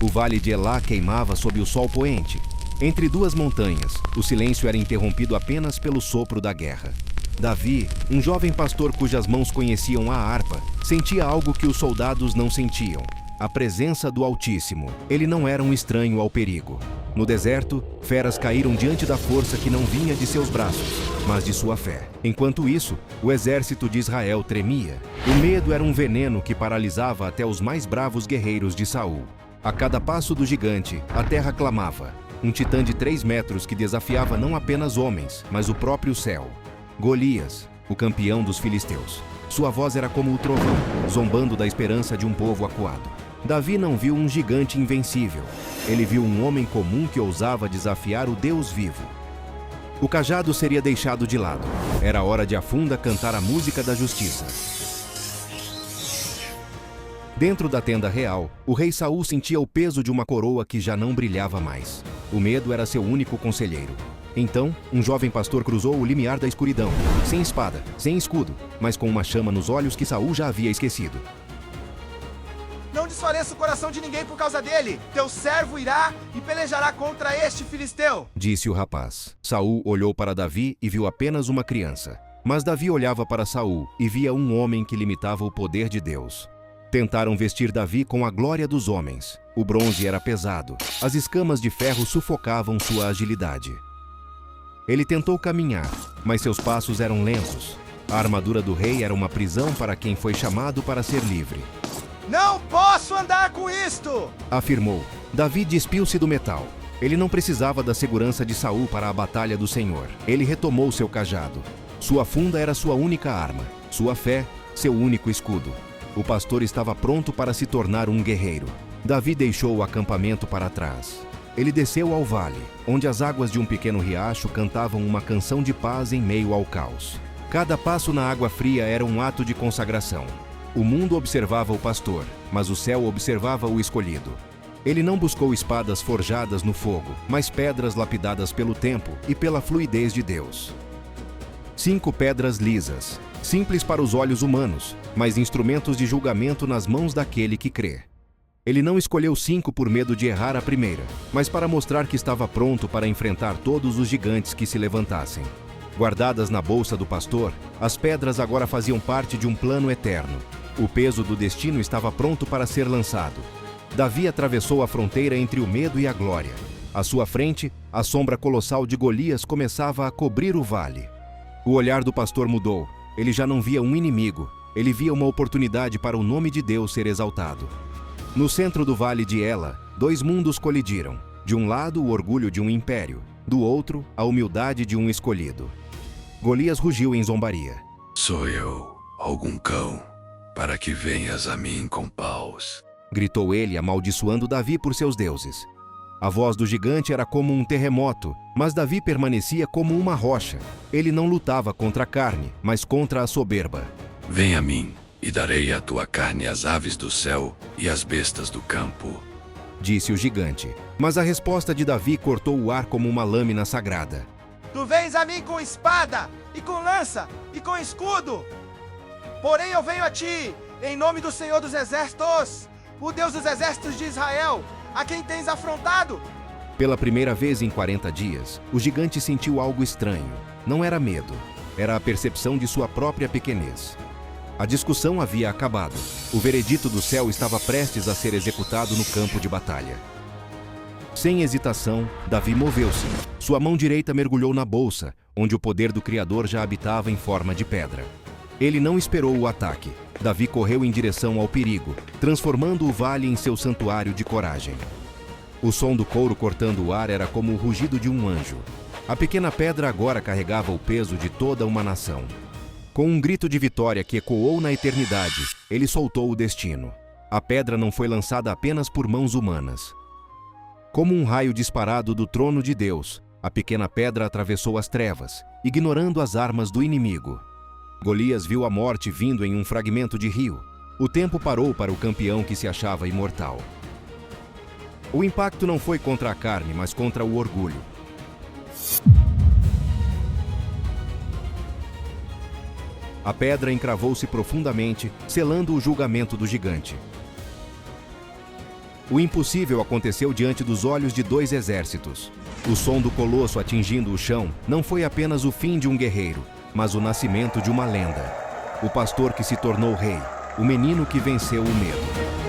O vale de Elá queimava sob o sol poente. Entre duas montanhas, o silêncio era interrompido apenas pelo sopro da guerra. Davi, um jovem pastor cujas mãos conheciam a harpa, sentia algo que os soldados não sentiam: a presença do Altíssimo. Ele não era um estranho ao perigo. No deserto, feras caíram diante da força que não vinha de seus braços, mas de sua fé. Enquanto isso, o exército de Israel tremia. O medo era um veneno que paralisava até os mais bravos guerreiros de Saul. A cada passo do gigante, a terra clamava. Um titã de 3 metros que desafiava não apenas homens, mas o próprio céu. Golias, o campeão dos filisteus. Sua voz era como o trovão, zombando da esperança de um povo acuado. Davi não viu um gigante invencível. Ele viu um homem comum que ousava desafiar o Deus vivo. O cajado seria deixado de lado. Era hora de a funda cantar a música da justiça. Dentro da tenda real, o rei Saul sentia o peso de uma coroa que já não brilhava mais. O medo era seu único conselheiro. Então, um jovem pastor cruzou o limiar da escuridão, sem espada, sem escudo, mas com uma chama nos olhos que Saul já havia esquecido. Não desfaleça o coração de ninguém por causa dele. Teu servo irá e pelejará contra este filisteu, disse o rapaz. Saul olhou para Davi e viu apenas uma criança. Mas Davi olhava para Saul e via um homem que limitava o poder de Deus. Tentaram vestir Davi com a glória dos homens. O bronze era pesado. As escamas de ferro sufocavam sua agilidade. Ele tentou caminhar, mas seus passos eram lentos. A armadura do rei era uma prisão para quem foi chamado para ser livre. Não posso andar com isto, afirmou. Davi despiu-se do metal. Ele não precisava da segurança de Saul para a batalha do Senhor. Ele retomou seu cajado. Sua funda era sua única arma. Sua fé, seu único escudo. O pastor estava pronto para se tornar um guerreiro. Davi deixou o acampamento para trás. Ele desceu ao vale, onde as águas de um pequeno riacho cantavam uma canção de paz em meio ao caos. Cada passo na água fria era um ato de consagração. O mundo observava o pastor, mas o céu observava o escolhido. Ele não buscou espadas forjadas no fogo, mas pedras lapidadas pelo tempo e pela fluidez de Deus. 5 pedras lisas, simples para os olhos humanos, mas instrumentos de julgamento nas mãos daquele que crê. Ele não escolheu 5 por medo de errar a primeira, mas para mostrar que estava pronto para enfrentar todos os gigantes que se levantassem. Guardadas na bolsa do pastor, as pedras agora faziam parte de um plano eterno. O peso do destino estava pronto para ser lançado. Davi atravessou a fronteira entre o medo e a glória. À sua frente, a sombra colossal de Golias começava a cobrir o vale. O olhar do pastor mudou. Ele já não via um inimigo. Ele via uma oportunidade para o nome de Deus ser exaltado. No centro do vale de Ela, 2 mundos colidiram. De um lado, o orgulho de um império. Do outro, a humildade de um escolhido. Golias rugiu em zombaria. Sou eu, algum cão, para que venhas a mim com paus, gritou ele, amaldiçoando Davi por seus deuses. A voz do gigante era como um terremoto, mas Davi permanecia como uma rocha. Ele não lutava contra a carne, mas contra a soberba. Vem a mim, e darei a tua carne às aves do céu e às bestas do campo, disse o gigante. Mas a resposta de Davi cortou o ar como uma lâmina sagrada. Tu vens a mim com espada, e com lança, e com escudo. Porém eu venho a ti, em nome do Senhor dos Exércitos, o Deus dos Exércitos de Israel, a quem tens afrontado. Pela primeira vez em 40 dias, o gigante sentiu algo estranho. Não era medo, era a percepção de sua própria pequenez. A discussão havia acabado. O veredito do céu estava prestes a ser executado no campo de batalha. Sem hesitação, Davi moveu-se. Sua mão direita mergulhou na bolsa, onde o poder do Criador já habitava em forma de pedra. Ele não esperou o ataque. Davi correu em direção ao perigo, transformando o vale em seu santuário de coragem. O som do couro cortando o ar era como o rugido de um anjo. A pequena pedra agora carregava o peso de toda uma nação. Com um grito de vitória que ecoou na eternidade, ele soltou o destino. A pedra não foi lançada apenas por mãos humanas. Como um raio disparado do trono de Deus, a pequena pedra atravessou as trevas, ignorando as armas do inimigo. Golias viu a morte vindo em um fragmento de rio. O tempo parou para o campeão que se achava imortal. O impacto não foi contra a carne, mas contra o orgulho. A pedra encravou-se profundamente, selando o julgamento do gigante. O impossível aconteceu diante dos olhos de 2 exércitos. O som do colosso atingindo o chão não foi apenas o fim de um guerreiro, mas o nascimento de uma lenda. O pastor que se tornou rei, o menino que venceu o medo.